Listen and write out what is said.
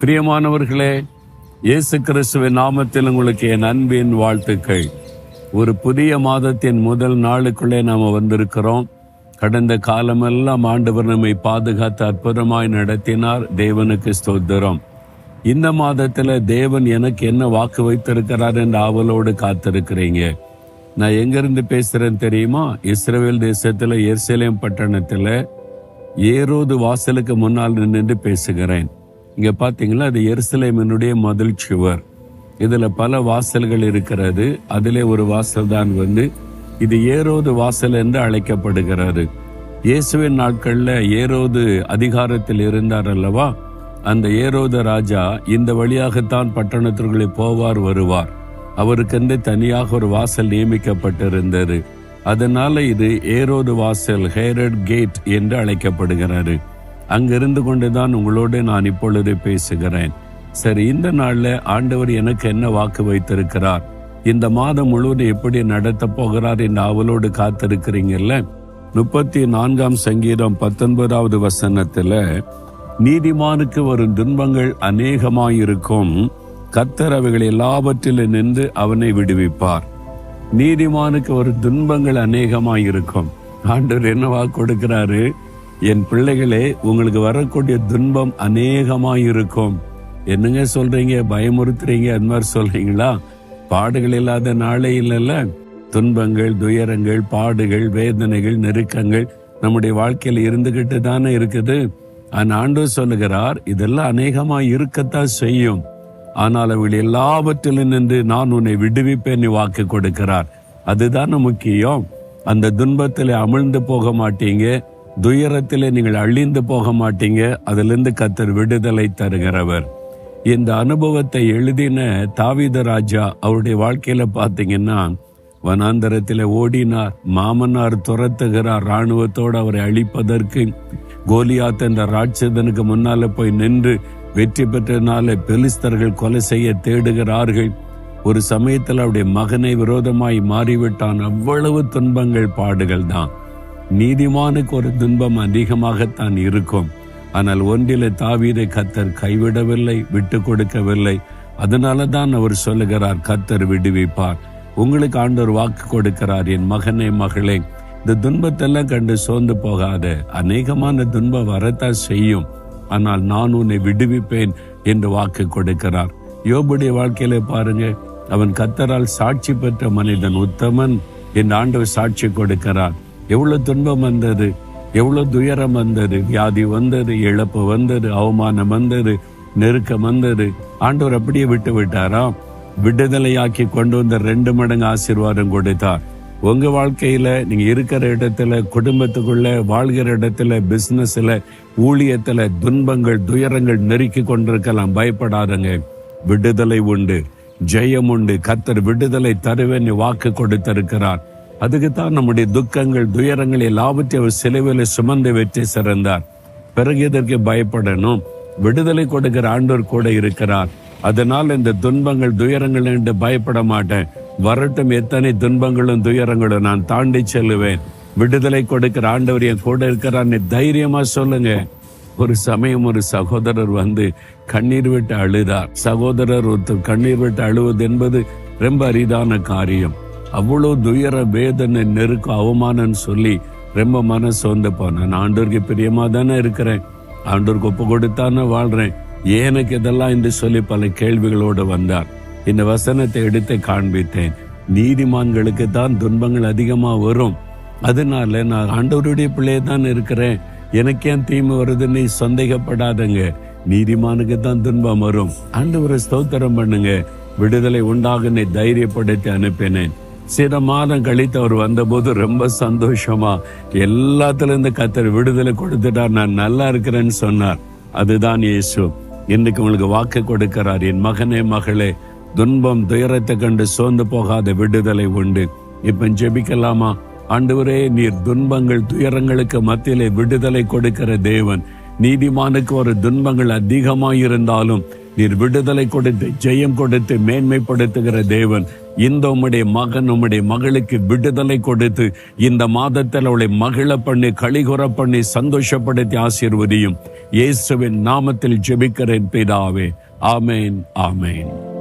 பிரியமானவர்களே, இயேசு கிறிஸ்துவின் நாமத்தில் உங்களுக்கு என் அன்பின் வாழ்த்துக்கள். ஒரு புதிய மாதத்தின் முதல் நாளுக்குள்ளே நாம வந்திருக்கிறோம். கடந்த காலமெல்லாம் ஆண்டவர் நம்மை பாதுகாத்து அற்புதமாய் நடத்தினார். தேவனுக்கு ஸ்தோத்திரம். இந்த மாதத்துல தேவன் எனக்கு என்ன வாக்கு வைத்திருக்கிறார் என்று ஆவலோடு காத்திருக்கிறீங்க. நான் எங்கிருந்து பேசுறேன்னு தெரியுமா? இஸ்ரவேல் தேசத்துல எருசலேம் பட்டணத்துல ஏரோது வாசலுக்கு முன்னால் நின்று பேசுகிறேன். இங்க பாத்தீங்களா, அது எருசலேமினுடைய மதில் சுவர். இதுல பல வாசல்கள் இருக்கிறது. அதிலே ஒரு வாசல் தான் இது ஏரோது வாசல் என்று அழைக்கப்படுகிறது. இயேசுவின் நாட்கள்ல ஏரோது அதிகாரத்தில் இருந்தார் அல்லவா? அந்த ஏரோது ராஜா இந்த வழியாகத்தான் பட்டணத்திற்குள்ளே போவார் வருவார். அவருக்கென்று தனியாக ஒரு வாசல் நியமிக்கப்பட்டிருந்தது. அதனால இது ஏரோது வாசல், ஹேரட் கேட் என்று அழைக்கப்படுகிறது. அங்கிருந்து கொண்டுதான் உங்களோடு நான் இப்பொழுது பேசுகிறேன். சரி, இந்த நாள்ல ஆண்டவர் எனக்கு என்ன வாக்கு வைத்திருக்கிறார், இந்த மாதம் முழுவதும் எப்படி நடத்த போகிறார் என்று ஆவலோடு காத்திருக்கிறீங்கல்ல. 34ஆம் சங்கீதம் 19வது வசனத்துல, நீதிமானுக்கு வரும் துன்பங்கள் அநேகமாயிருக்கும், கர்த்தர் அவைகள் எல்லாவற்றிலும் நின்று அவனை விடுவிப்பார். நீதிமானுக்கு ஒரு துன்பங்கள் அநேகமாயிருக்கும். ஆண்டவர் என்ன வாக்கு கொடுக்கிறாரு? என் பிள்ளைகளே, உங்களுக்கு வரக்கூடிய துன்பம் அநேகமாயிருக்கும். என்னங்க சொல்றீங்க? பயமுறுத்துறீங்க? அந்த மாதிரி சொல்றீங்களா? பாடுகள் இல்லாத நாளே இல்லைல்ல. துன்பங்கள், துயரங்கள், பாடுகள், வேதனைகள், நெருக்கங்கள் நம்முடைய வாழ்க்கையில இருந்துகிட்டு தானே இருக்குது. ஆனா ஆண்டவர் சொல்லுகிறார், இதெல்லாம் அநேகமாய் இருக்கத்தான் செய்யும். ஆனால் அவள் எல்லாவற்றிலும் நின்று நான் உன்னை விடுவிப்பேன் வாக்கு கொடுக்கிறார். அதுதானே முக்கியம். அந்த துன்பத்திலே அமிழ்ந்து போக மாட்டீங்க, துயரத்திலே நீங்கள் அழிந்து போக மாட்டீங்க. அதிலிருந்து கர்த்தர் விடுதலை தருகிறவர். இந்த அனுபவத்தை எழுதின தாவீது ராஜா அவருடைய வாழ்க்கையில பாத்தீங்கன்னா, வனாந்தரத்திலே ஓடினார். மாமனார் துரத்துகிறார் இராணுவத்தோடு அவரை அழிப்பதற்கு. கோலியாத் என்ற ராட்சதனுக்கு முன்னால போய் நின்று வெற்றி பெற்றனால பெலிஸ்தர்கள் கொலை செய்ய தேடுகிறார்கள். ஒரு சமயத்தில் அவருடைய மகனை விரோதமாய் மாறிவிட்டான். அவ்வளவு துன்பங்கள், பாடுகள் தான். நீதிமானுக்கு ஒரு துன்பம் அதிகமாகத்தான் இருக்கும். ஆனால் ஒன்றிலே தாவீதை கர்த்தர் கைவிடவில்லை, விட்டு கொடுக்கவில்லை. அதனால தான் அவர் சொல்லுகிறார், கர்த்தர் விடுவிப்பார். உங்களுக்கு ஆண்டவர் வாக்கு கொடுக்கிறார், என் மகனே மகளே, இந்த துன்பத்தெல்லாம் கண்டு சோர்ந்து போகாத. அநேகமான துன்பம் வரத்தான் செய்யும், ஆனால் நான் உன்னை விடுவிப்பேன் என்று வாக்கு கொடுக்கிறார். யோபுடைய வாழ்க்கையில பாருங்க, அவன் கர்த்தரால் சாட்சி பெற்ற மனிதன், உத்தமன் என்று ஆண்டவர் சாட்சி கொடுக்கிறார். எவ்வளவு துன்பம் வந்தது, எவ்வளவு துயரம் வந்தது, வியாதி வந்தது, இழப்பு வந்தது, அவமானம் வந்தது, நெருக்கம் வந்தது. ஆண்டவர் அப்படியே விட்டு விட்டாரா? விடுதலையாக்கி கொண்டு வந்த 2 மடங்கு ஆசீர்வாதம் கொடுத்தார். உங்க வாழ்க்கையில நீங்க இருக்கிற இடத்துல, குடும்பத்துக்குள்ள, வாழ்கிற இடத்துல, பிசினஸ்ல, ஊழியத்துல துன்பங்கள், துயரங்கள் நெருக்கி கொண்டிருக்கலாம். பயப்படாதங்க, விடுதலை உண்டு, ஜெயம் உண்டு. கர்த்தர் விடுதலை தருவேன் வாக்கு கொடுத்திருக்கிறார். அதுக்குத்தான் நம்முடைய துக்கங்கள், துயரங்கள் எல்லாவற்றையும் அவர் சிலுவையில சுமந்து வெற்றி சிறந்தார். பிறகு இதற்கு பயப்படணும்? விடுதலை கொடுக்கிற ஆண்டவர் கூட இருக்கிறார். அதனால் இந்த துன்பங்கள், துயரங்கள் என்று பயப்பட மாட்டேன். வரட்டும், எத்தனை துன்பங்களும் துயரங்களும் நான் தாண்டி செல்லுவேன். விடுதலை கொடுக்கிற ஆண்டவர் என் கூட இருக்கிறான்னு தைரியமா சொல்லுங்க. ஒரு சமயம் ஒரு சகோதரர் கண்ணீர் விட்டு அழுதார். சகோதரர் ஒருத்தர் கண்ணீர் விட்டு அழுவது என்பது ரொம்ப அரிதான காரியம். அவ்வளவு துயர, வேதனை, நெருக்க, அவமானம் சொல்லி ரொம்ப மனசு வந்து போனேன். நான் ஆண்டவருக்கு பிரியமா தானே இருக்கிறேன், ஆண்டவருக்கு ஒப்பு கொடுத்தானே வாழ்றேன், எனக்கு இதெல்லாம் என்று சொல்லி பல கேள்விகளோடு வந்தார். இந்த வசனத்தை எடுத்து காண்பித்தேன். நீதிமான்களுக்கு தான் துன்பங்கள் அதிகமா வரும். அதனால நான் ஆண்டவருடைய பிள்ளையே தான் இருக்கிறேன், எனக்கு ஏன் தீமை வருதுன்னு சந்தேகப்படாதங்க. நீதிமானுக்கு தான் துன்பம் வரும். ஆண்டவரை ஸ்தோத்திரம் பண்ணுங்க. விடுதலை உண்டாகுன்னு தைரியப்படுத்தி அனுப்பினேன். சில மாதம் கழித்து அவர் வந்தபோது ரொம்ப சந்தோஷமா எல்லாத்துல இருந்து கர்த்தர் விடுதலை கொடுத்துட்டார், நான் நல்லா இருக்கிறேன்னு சொன்னார். அதுதான் இயேசு. இன்னைக்கு உங்களுக்கு வாக்கு கொடுக்கிறார், என் மகனே மகளே, துன்பம் துயரத்தை கண்டு சோர்ந்து போகாத விடுதலை உண்டு. இப்ப ஜெபிக்கலாமா? ஆண்டவரே, நீர் துன்பங்கள் துயரங்களுக்கு மத்தியிலே விடுதலை கொடுக்கிற தேவன். நீதிமானுக்கு ஒரு துன்பங்கள் அதிகமாயிருந்தாலும் நீர் விடுதலை கொடுத்து ஜெயம் கொடுத்து மேன்மைப்படுத்துகிற தேவன். இந்த உம்முடைய மகன் உம்முடைய மகளுக்கு விடுதலை கொடுத்து இந்த மாதத்தில் அவளை மகிழ பண்ணி களிகுற பண்ணி சந்தோஷப்படுத்தி ஆசீர்வதியும். இயேசுவின் நாமத்தில் ஜெபிக்கிறேன் பிதாவே. ஆமேன், ஆமேன்.